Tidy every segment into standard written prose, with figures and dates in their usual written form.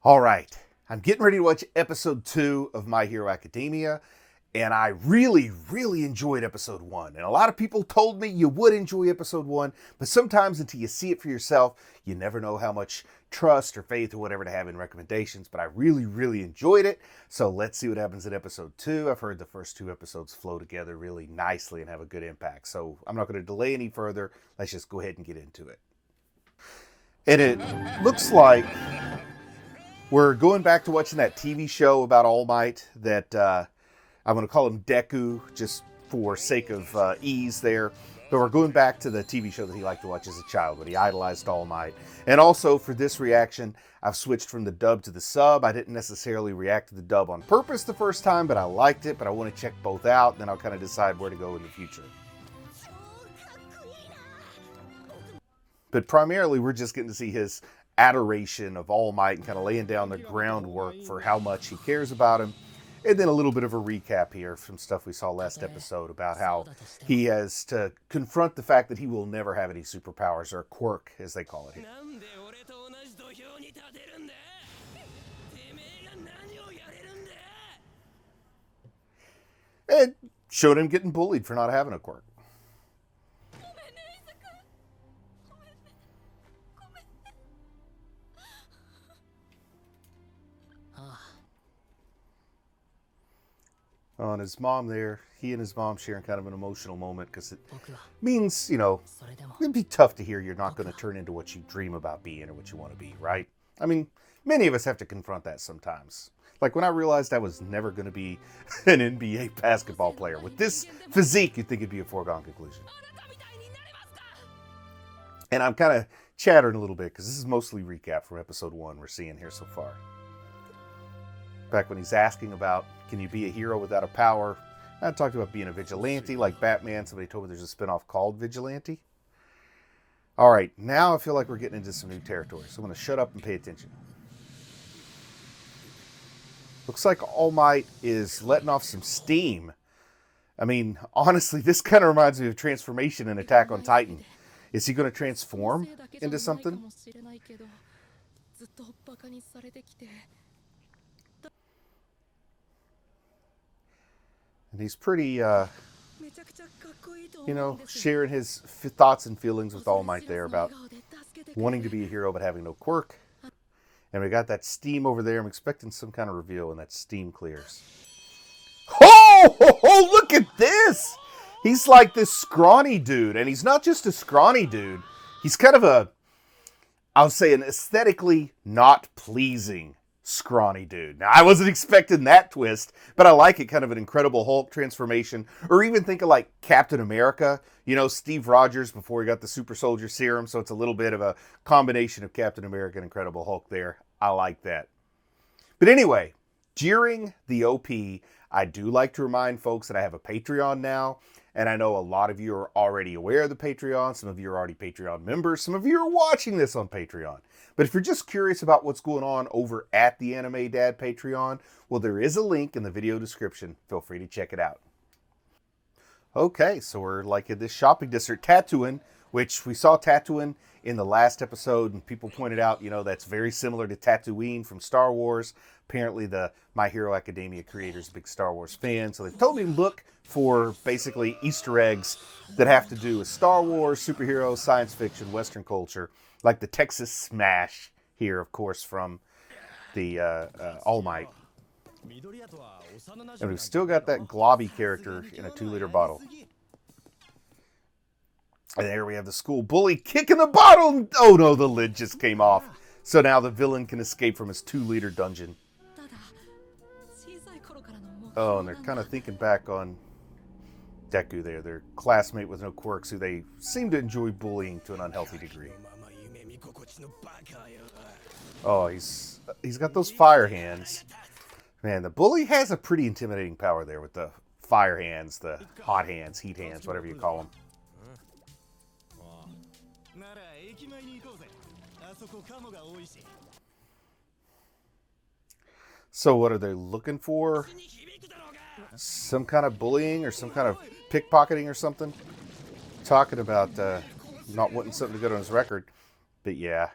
All right, I'm getting ready to watch episode 2 of My Hero Academia, and I really enjoyed episode 1. And a lot of people told me you would enjoy episode 1, but sometimes until you see it for yourself, you never know how much trust or faith or whatever to have in recommendations. But I really enjoyed it, so let's see what happens in episode 2. I've heard the first 2 episodes flow together really nicely and have a good impact, so I'm not going to delay any further. Let's just go ahead and get into it. And it looks like we're going back to watching that TV show about All Might that I'm going to call him Deku just for sake of ease there. But we're going back to the TV show that he liked to watch as a child when he idolized All Might. And also for this reaction, I've switched from the dub to the sub. I didn't necessarily react to the dub on purpose the first time, but I liked it. But I want to check both out. Then I'll kind of decide where to go in the future. But primarily, we're just getting to see his adoration of All Might and kind of laying down the groundwork for how much he cares about him. And then a little bit of a recap here from stuff we saw last episode about how he has to confront the fact that he will never have any superpowers, or quirk as they call it here. And showed him getting bullied for not having a quirk. On his mom there, he and his mom sharing kind of an emotional moment because it means, it'd be tough to hear you're not going to turn into what you dream about being or what you want to be, right? I mean, many of us have to confront that sometimes. Like when I realized I was never going to be an NBA basketball player. With this physique, you'd think it'd be a foregone conclusion. And I'm kind of chattering a little bit because this is mostly recap from episode 1 we're seeing here so far. Back when he's asking about, can you be a hero without a power? I talked about being a vigilante like Batman. Somebody told me there's a spinoff called Vigilante. All right, now I feel like we're getting into some new territory, so I'm going to shut up and pay attention. Looks like All Might is letting off some steam. I mean, honestly, this kind of reminds me of transformation in Attack on Titan. Is he going to transform into something? And he's pretty, sharing his thoughts and feelings with All Might there about wanting to be a hero but having no quirk. And we got that steam over there. I'm expecting some kind of reveal when that steam clears. Oh, look at this! He's like this scrawny dude. And he's not just a scrawny dude. He's kind of I would say an aesthetically not pleasing scrawny dude. Now, I wasn't expecting that twist, but I like it. Kind of an Incredible Hulk transformation. Or even think of like Captain America. Steve Rogers before he got the super soldier serum. So it's a little bit of a combination of Captain America and Incredible Hulk there. I like that. But anyway, during the OP, I do like to remind folks that I have a Patreon now. And I know a lot of you are already aware of the Patreon. Some of you are already Patreon members. Some of you are watching this on Patreon. But if you're just curious about what's going on over at the Anime Dad Patreon, well, there is a link in the video description. Feel free to check it out. Okay, so we're like in this shopping district, Tatooine, which we saw Tatooine in the last episode, and people pointed out, that's very similar to Tatooine from Star Wars. Apparently the My Hero Academia creator's a big Star Wars fan, so they've told me to look for basically Easter eggs that have to do with Star Wars, superheroes, science fiction, Western culture, like the Texas Smash here, of course, from the All Might. And we've still got that globby character in a 2-liter bottle. And there we have the school bully kicking the bottle. Oh no, the lid just came off. So now the villain can escape from his 2-liter dungeon. Oh, and they're kind of thinking back on Deku there, their classmate with no quirks who they seem to enjoy bullying to an unhealthy degree. Oh, he's got those fire hands. Man, the bully has a pretty intimidating power there with the fire hands, the hot hands, heat hands, whatever you call them. So what are they looking for? Some kind of bullying or some kind of pickpocketing or something? Talking about not wanting something to go on his record. But yeah.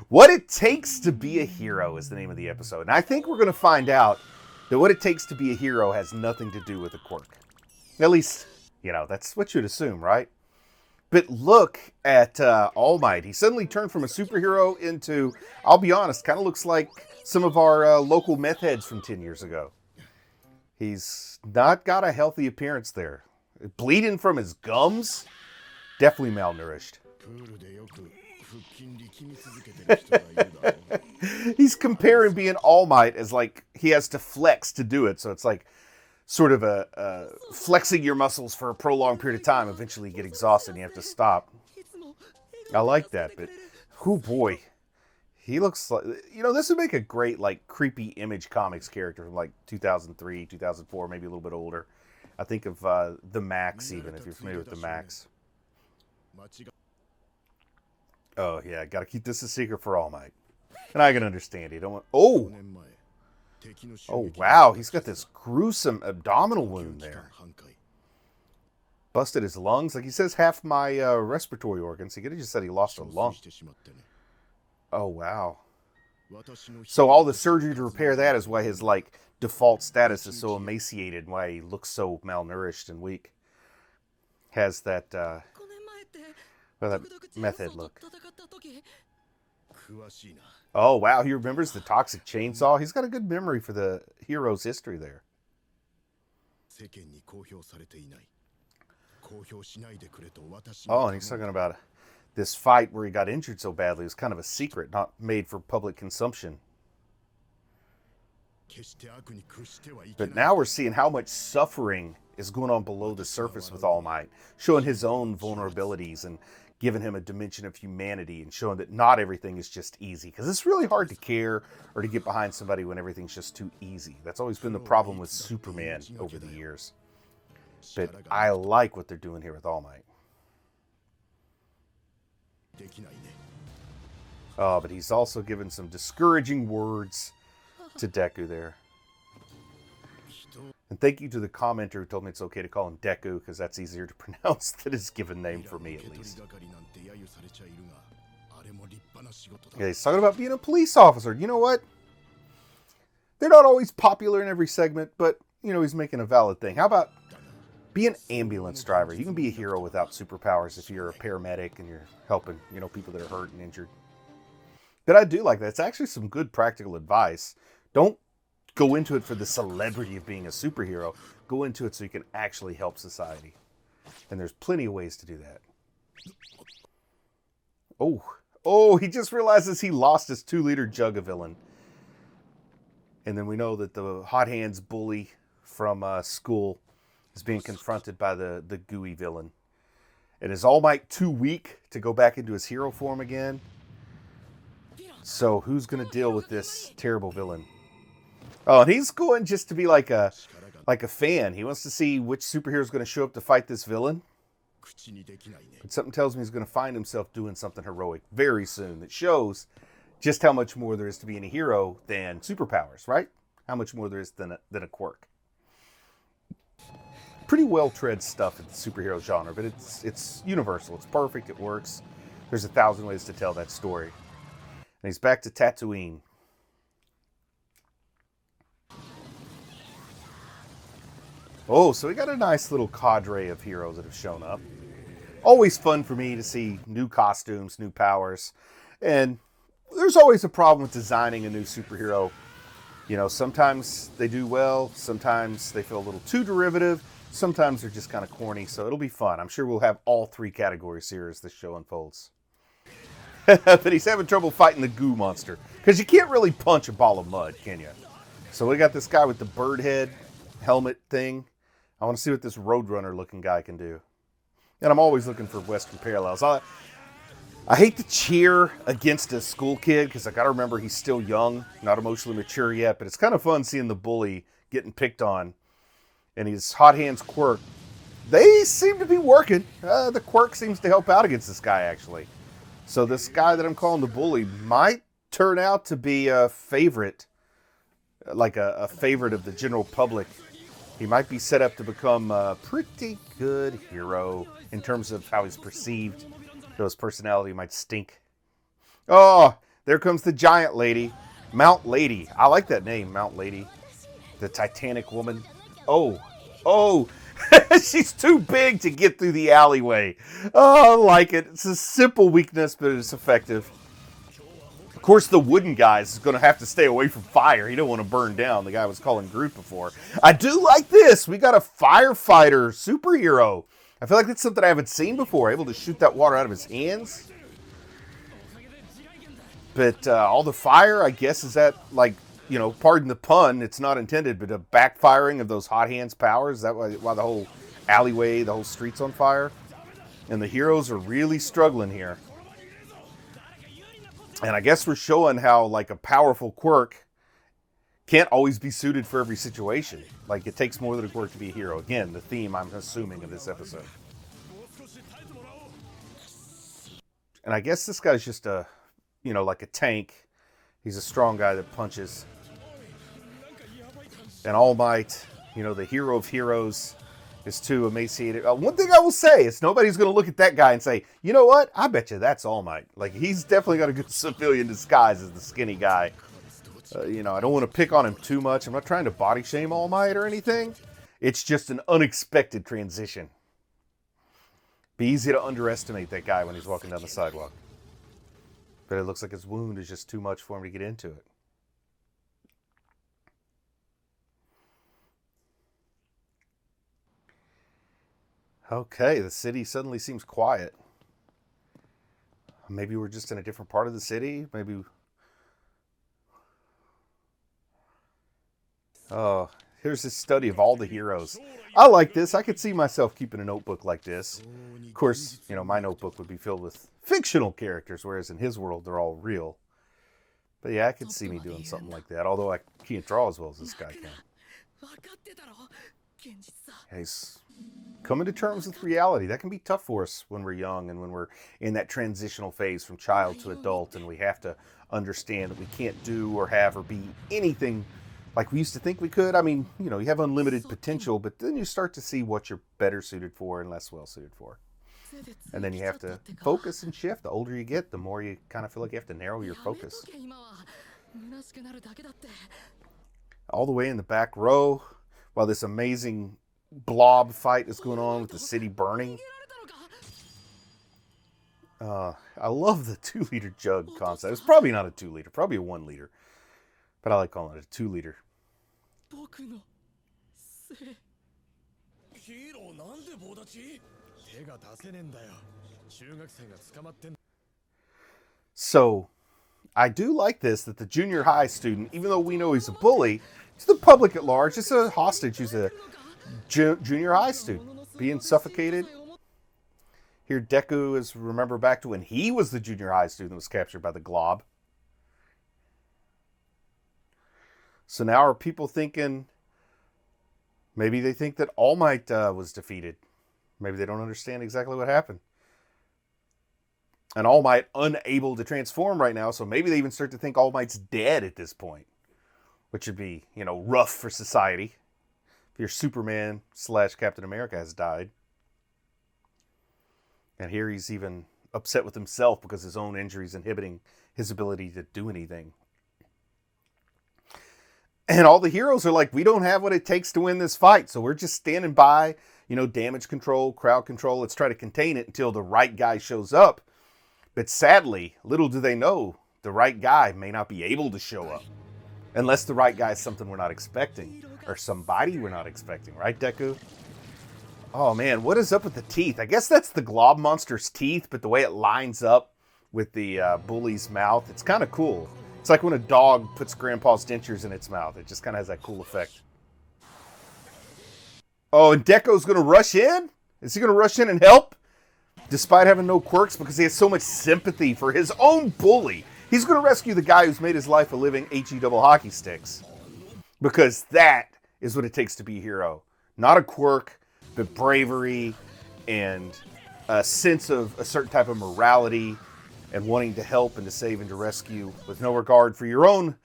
What It Takes to Be a Hero is the name of the episode. And I think we're going to find out that what it takes to be a hero has nothing to do with a quirk. At least, that's what you'd assume, right? But look at All Might. He suddenly turned from a superhero into, I'll be honest, kind of looks like some of our local meth heads from 10 years ago. He's not got a healthy appearance there. Bleeding from his gums? Definitely malnourished. He's comparing being All Might as like he has to flex to do it. So it's like sort of a flexing your muscles for a prolonged period of time. Eventually you get exhausted and you have to stop. I like that, but oh boy. He looks like, this would make a great like creepy Image Comics character from like 2003, 2004, maybe a little bit older. I think of the Max even, if you're familiar with the Max. Oh, yeah, got to keep this a secret for All Might. And I can understand. You don't want... Oh! Oh, wow. He's got this gruesome abdominal wound there. Busted his lungs. Like he says, half my respiratory organs. He could have just said he lost a lung. Oh, wow. So all the surgery to repair that is why his, like, default status is so emaciated and why he looks so malnourished and weak. Has that, that meth head look. Oh, wow. He remembers the toxic chainsaw. He's got a good memory for the hero's history there. Oh, and he's talking about this fight where he got injured so badly. It was kind of a secret, not made for public consumption. But now we're seeing how much suffering is going on below the surface with All Might, showing his own vulnerabilities and giving him a dimension of humanity and showing that not everything is just easy. Because it's really hard to care or to get behind somebody when everything's just too easy. That's always been the problem with Superman over the years. But I like what they're doing here with All Might. Oh, but he's also given some discouraging words to Deku there. And thank you to the commenter who told me it's okay to call him Deku, because that's easier to pronounce than his given name for me, at least. Yeah, he's talking about being a police officer. You know what? They're not always popular in every segment, but, he's making a valid thing. How about be an ambulance driver? You can be a hero without superpowers if you're a paramedic and you're helping, people that are hurt and injured. But I do like that. It's actually some good practical advice. Don't go into it for the celebrity of being a superhero. Go into it so you can actually help society. And there's plenty of ways to do that. Oh, he just realizes he lost his 2-liter jug of villain. And then we know that the Hot Hands bully from school is being confronted by the gooey villain. And is All Might too weak to go back into his hero form again? So who's going to deal with this terrible villain? Oh, and he's going just to be like a fan. He wants to see which superhero is going to show up to fight this villain. But something tells me he's going to find himself doing something heroic very soon that shows just how much more there is to being a hero than superpowers, right? How much more there is than a quirk. Pretty well-tread stuff in the superhero genre, but it's universal. It's perfect. It works. There's 1,000 ways to tell that story. And he's back to Tatooine. Oh, so we got a nice little cadre of heroes that have shown up. Always fun for me to see new costumes, new powers. And there's always a problem with designing a new superhero. Sometimes they do well. Sometimes they feel a little too derivative. Sometimes they're just kind of corny. So it'll be fun. I'm sure we'll have all 3 categories here as this show unfolds. But he's having trouble fighting the goo monster. Because you can't really punch a ball of mud, can you? So we got this guy with the bird head helmet thing. I want to see what this Roadrunner looking guy can do. And I'm always looking for Western parallels. I hate to cheer against a school kid because I got to remember he's still young, not emotionally mature yet. But it's kind of fun seeing the bully getting picked on. And his Hot Hands quirk. They seem to be working. The quirk seems to help out against this guy, actually. So this guy that I'm calling the bully might turn out to be a favorite, like a favorite of the general public. He might be set up to become a pretty good hero in terms of how he's perceived. Though his personality might stink. Oh, there comes the giant lady. Mount Lady. I like that name, Mount Lady. The Titanic woman. Oh, oh, she's too big to get through the alleyway. Oh, I like it. It's a simple weakness, but it's effective. Of course, the wooden guy is going to have to stay away from fire. He don't want to burn down. The guy was calling Groot before. I do like this. We got a firefighter superhero. I feel like that's something I haven't seen before. Able to shoot that water out of his hands. But all the fire, I guess, is that, like, you know, pardon the pun, it's not intended, but a backfiring of those hot hands powers. Is that why the whole alleyway, the whole street's on fire? And the heroes are really struggling here. And I guess we're showing how, like, a powerful quirk can't always be suited for every situation. Like, it takes more than a quirk to be a hero. Again, the theme, I'm assuming, of this episode. And I guess this guy's just a, you know, like a tank. He's a strong guy that punches. And All Might, you know, the hero of heroes, is too emaciated. One thing I will say is nobody's going to look at that guy and say, you know what? I bet you that's All Might. Like, he's definitely got a good civilian disguise as the skinny guy. You know, I don't want to pick on him too much. I'm not trying to body shame All Might or anything. It's just an unexpected transition. Be easy to underestimate that guy when he's walking down the sidewalk. But it looks like his wound is just too much for him to get into it. Okay, the city suddenly seems quiet. Maybe we're just in a different part of the city. Maybe... Oh, here's this study of all the heroes. I like this. I could see myself keeping a notebook like this. Of course, you know, my notebook would be filled with fictional characters, whereas in his world, they're all real. But yeah, I could see me doing something like that, although I can't draw as well as this guy can. He's coming to terms with reality. That can be tough for us when we're young and when we're in that transitional phase from child to adult, and we have to understand that we can't do or have or be anything like we used to think we could. I mean, you know, you have unlimited potential, but then you start to see what you're better suited for and less well suited for. And then you have to focus and shift. The older you get, the more you kind of feel like you have to narrow your focus. All the way in the back row, while this amazing blob fight is going on with the city burning. I love the 2-liter jug concept. It's probably not a 2-liter, probably a 1-liter. But I like calling it a 2-liter. So, I do like this, that the junior high student, even though we know he's a bully, to the public at large, it's a hostage who's a junior high student being suffocated. Here Deku is, remember back to when he was the junior high student that was captured by the glob. So now are people thinking, maybe they think that All Might was defeated. Maybe they don't understand exactly what happened. And All Might unable to transform right now, so maybe they even start to think All Might's dead at this point. Which would be, you know, rough for society. If your Superman / Captain America has died. And here he's even upset with himself because his own injuries inhibiting his ability to do anything. And all the heroes are like, we don't have what it takes to win this fight. So we're just standing by, you know, damage control, crowd control. Let's try to contain it until the right guy shows up. But sadly, little do they know, the right guy may not be able to show up. Unless the right guy is something we're not expecting. Or somebody we're not expecting. Right, Deku? Oh, man, what is up with the teeth? I guess that's the glob monster's teeth, but the way it lines up with the bully's mouth, it's kind of cool. It's like when a dog puts Grandpa's dentures in its mouth. It just kind of has that cool effect. Oh, and Deku's going to rush in? Is he going to rush in and help? Despite having no quirks, because he has so much sympathy for his own bully. He's going to rescue the guy who's made his life a living HE double hockey sticks. Because that is what it takes to be a hero. Not a quirk, but bravery and a sense of a certain type of morality and wanting to help and to save and to rescue with no regard for your own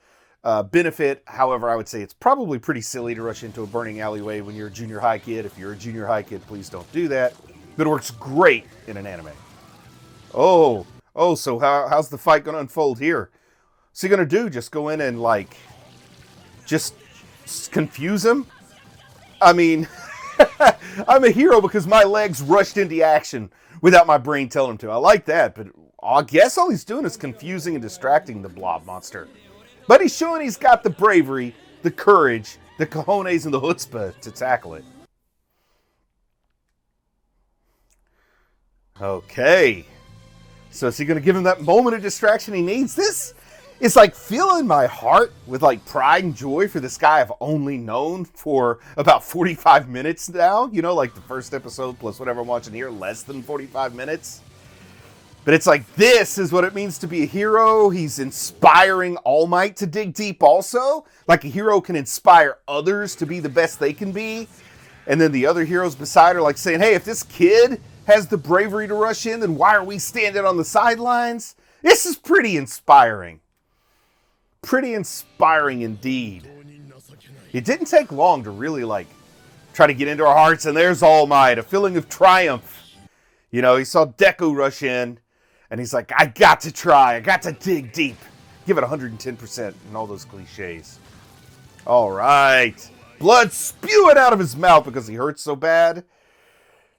benefit. However, I would say it's probably pretty silly to rush into a burning alleyway when you're a junior high kid. If you're a junior high kid, please don't do that. But it works great in an anime. Oh, Oh, so how's the fight going to unfold here? What's he going to do? Just go in and, like, just confuse him? I mean, I'm a hero because my legs rushed into action without my brain telling him to. I like that, but I guess all he's doing is confusing and distracting the blob monster. But he's showing he's got the bravery, the courage, the cojones, and the chutzpah to tackle it. Okay. So is he going to give him that moment of distraction he needs? This is like filling my heart with like pride and joy for this guy I've only known for about 45 minutes now. You know, like the first episode plus whatever I'm watching here, less than 45 minutes. But it's like, this is what it means to be a hero. He's inspiring All Might to dig deep also. Like a hero can inspire others to be the best they can be. And then the other heroes beside are like saying, hey, if this kid has the bravery to rush in, then why are we standing on the sidelines? This is pretty inspiring. Pretty inspiring indeed. It didn't take long to really like try to get into our hearts, and there's All Might, a feeling of triumph. You know, he saw Deku rush in, and he's like, I got to try, I got to dig deep. Give it 110% and all those cliches. All right. Blood spewing out of his mouth because he hurts so bad.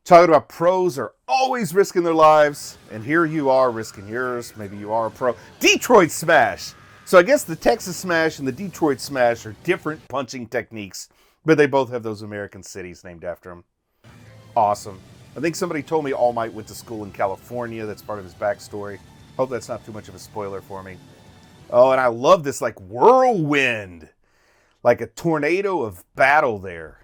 Talking about pros are always risking their lives, and here you are risking yours. Maybe you are a pro. Detroit Smash. So I guess the Texas Smash and the Detroit Smash are different punching techniques, but they both have those American cities named after them. Awesome. I think somebody told me All Might went to school in California. That's part of his backstory. Hope that's not too much of a spoiler for me. Oh, and I love this like whirlwind. Like a tornado of battle there.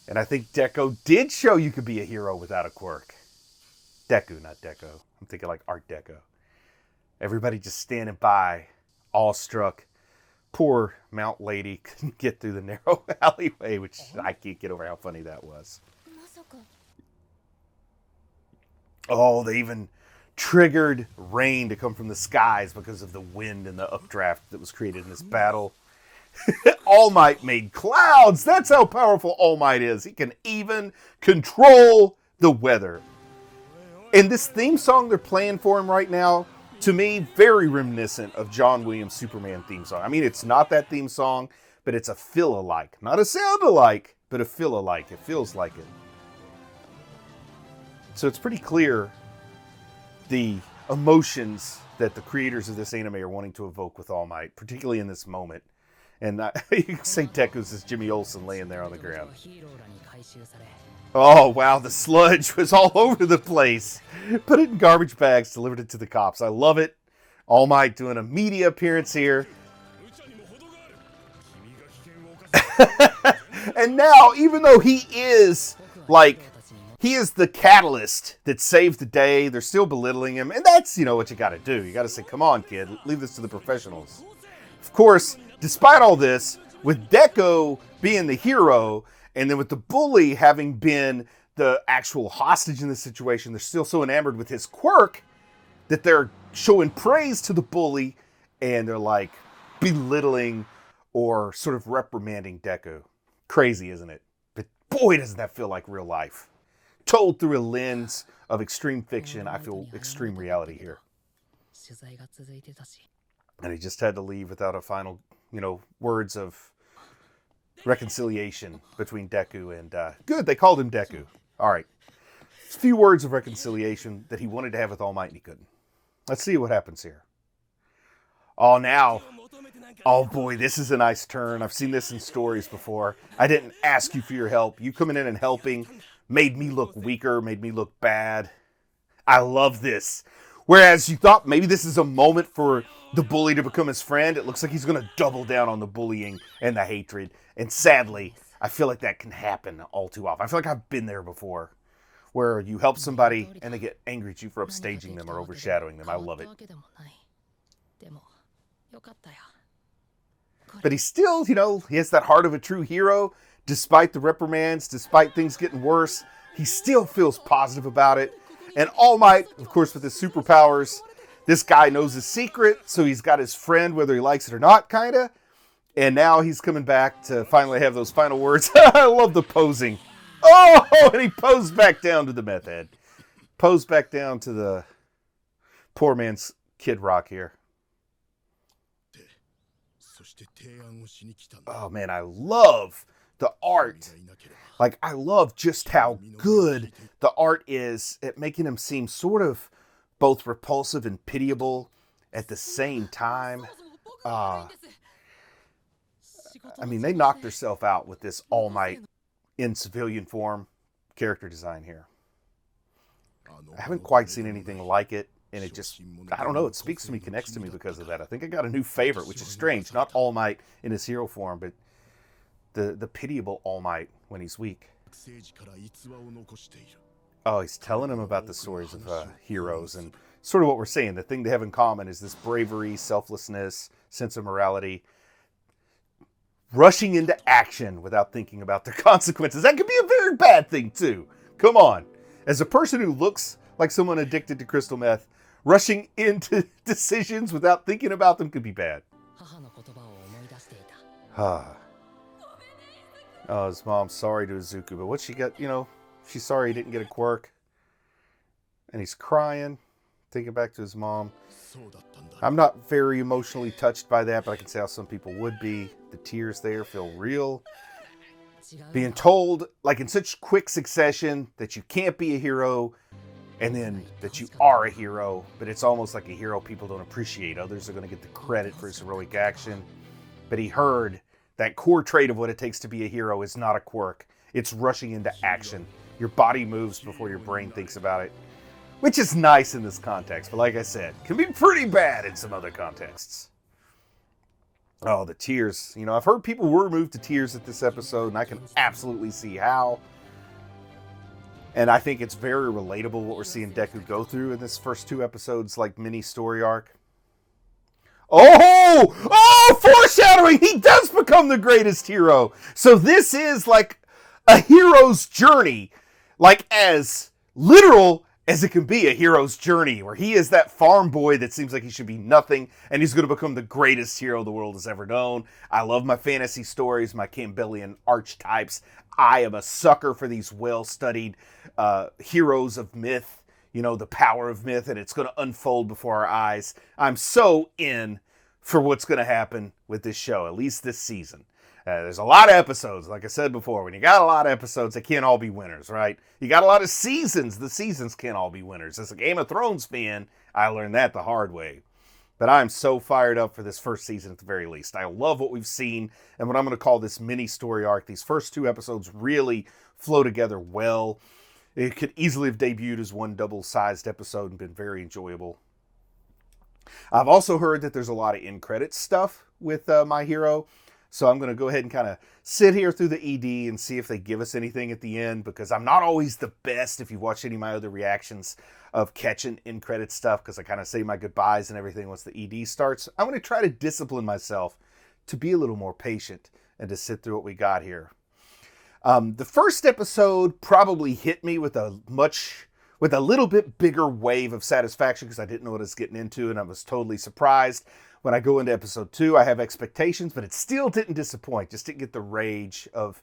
And I think Deco did show you could be a hero without a quirk. Deku, not Deco. I'm thinking like Art Deco. Everybody just standing by, awestruck. Poor Mount Lady couldn't get through the narrow alleyway, which I can't get over how funny that was. Oh, they even triggered rain to come from the skies because of the wind and the updraft that was created in this battle. All Might made clouds. That's how powerful All Might is. He can even control the weather. And this theme song they're playing for him right now, to me, very reminiscent of John Williams' Superman theme song. I mean, it's not that theme song, but it's a feel-alike. Not a sound-alike, but a feel-alike. It feels like it. So it's pretty clear the emotions that the creators of this anime are wanting to evoke with All Might, particularly in this moment. And you can say Deku's is Jimmy Olsen laying there on the ground. Oh, wow, the sludge was all over the place. Put it in garbage bags, delivered it to the cops. I love it. All Might doing a media appearance here. And now, even though he is, like, he is the catalyst that saved the day, they're still belittling him. And that's, you know, what you got to do. You got to say, come on, kid, leave this to the professionals. Of course, despite all this, with Deco being the hero, and then with the bully having been the actual hostage in this situation, they're still so enamored with his quirk that they're showing praise to the bully, and they're like belittling or sort of reprimanding Deku. Crazy, isn't it? But boy, doesn't that feel like real life. Told through a lens of extreme fiction, I feel extreme reality here. And he just had to leave without a final, you know, words of reconciliation between Deku and... good, they called him Deku. All right. A few words of reconciliation that he wanted to have with All Might and he couldn't. Let's see what happens here. Oh, now... Oh, boy, this is a nice turn. I've seen this in stories before. I didn't ask you for your help. You coming in and helping made me look weaker, made me look bad. I love this. Whereas you thought maybe this is a moment for the bully to become his friend, it looks like he's going to double down on the bullying and the hatred. And sadly, I feel like that can happen all too often. I feel like I've been there before, where you help somebody and they get angry at you for upstaging them or overshadowing them. I love it. But he's still, you know, he has that heart of a true hero. Despite the reprimands, despite things getting worse, he still feels positive about it. And All Might, of course, with his superpowers, this guy knows his secret, so he's got his friend, whether he likes it or not, kind of. And now he's coming back to finally have those final words. I love the posing. Oh, and he posed back down to the meth head. pose back down to the poor man's Kid Rock here. Oh man, I love the art. Like, I love just how good the art is at making him seem sort of both repulsive and pitiable at the same time. I mean, they knocked themselves out with this All Might in civilian form character design here. I haven't quite seen anything like it, and it just, I don't know, it speaks to me, connects to me because of that. I think I got a new favorite, which is strange. Not All Might in his hero form, but the pitiable All Might when he's weak. Oh, he's telling him about the stories of heroes, and sort of what we're saying. The thing they have in common is this bravery, selflessness, sense of morality, rushing into action without thinking about the consequences. That could be a very bad thing too. Come on. As a person who looks like someone addicted to crystal meth, rushing into decisions without thinking about them could be bad. Oh, his mom's sorry to Izuku, but what she got, she's sorry he didn't get a quirk. And he's crying, thinking back to his mom. I'm not very emotionally touched by that, but I can see how some people would be. The tears there feel real. Being told, like in such quick succession, that you can't be a hero, and then that you are a hero, but it's almost like a hero people don't appreciate. Others are going to get the credit for his heroic action. But he heard that core trait of what it takes to be a hero is not a quirk. It's rushing into action. Your body moves before your brain thinks about it, which is nice in this context, but like I said, can be pretty bad in some other contexts. Oh, the tears. I've heard people were moved to tears at this episode, and I can absolutely see how. And I think it's very relatable what we're seeing Deku go through in this first 2 episodes, like mini story arc. Oh, foreshadowing! He does become the greatest hero. So this is like a hero's journey, like as literal as it can be a hero's journey, where he is that farm boy that seems like he should be nothing, and he's going to become the greatest hero the world has ever known. I love my fantasy stories, my Campbellian archetypes. I am a sucker for these well-studied heroes of myth, the power of myth, and it's going to unfold before our eyes. I'm so in for what's going to happen with this show, at least this season. There's a lot of episodes, like I said before. When you got a lot of episodes, they can't all be winners, right? You got a lot of seasons. The seasons can't all be winners. As a Game of Thrones fan, I learned that the hard way. But I'm so fired up for this first season at the very least. I love what we've seen, and what I'm going to call this mini story arc. These first 2 episodes really flow together well. It could easily have debuted as one double-sized episode and been very enjoyable. I've also heard that there's a lot of in-credits stuff with My Hero. So I'm going to go ahead and kind of sit here through the ED and see if they give us anything at the end, because I'm not always the best, if you watch any of my other reactions, of catching in-credit stuff, because I kind of say my goodbyes and everything once the ED starts. I'm going to try to discipline myself to be a little more patient and to sit through what we got here. The first episode probably hit me with a little bit bigger wave of satisfaction, because I didn't know what I was getting into, and I was totally surprised. When I go into episode 2, I have expectations, but it still didn't disappoint. Just didn't get the rage of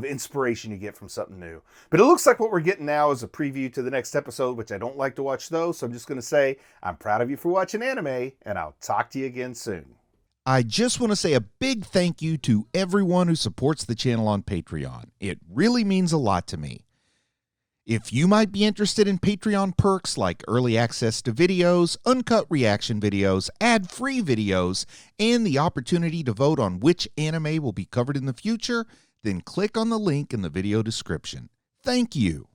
inspiration you get from something new. But it looks like what we're getting now is a preview to the next episode, which I don't like to watch those. So I'm just going to say I'm proud of you for watching anime, and I'll talk to you again soon. I just want to say a big thank you to everyone who supports the channel on Patreon. It really means a lot to me. If you might be interested in Patreon perks like early access to videos, uncut reaction videos, ad-free videos, and the opportunity to vote on which anime will be covered in the future, then click on the link in the video description. Thank you.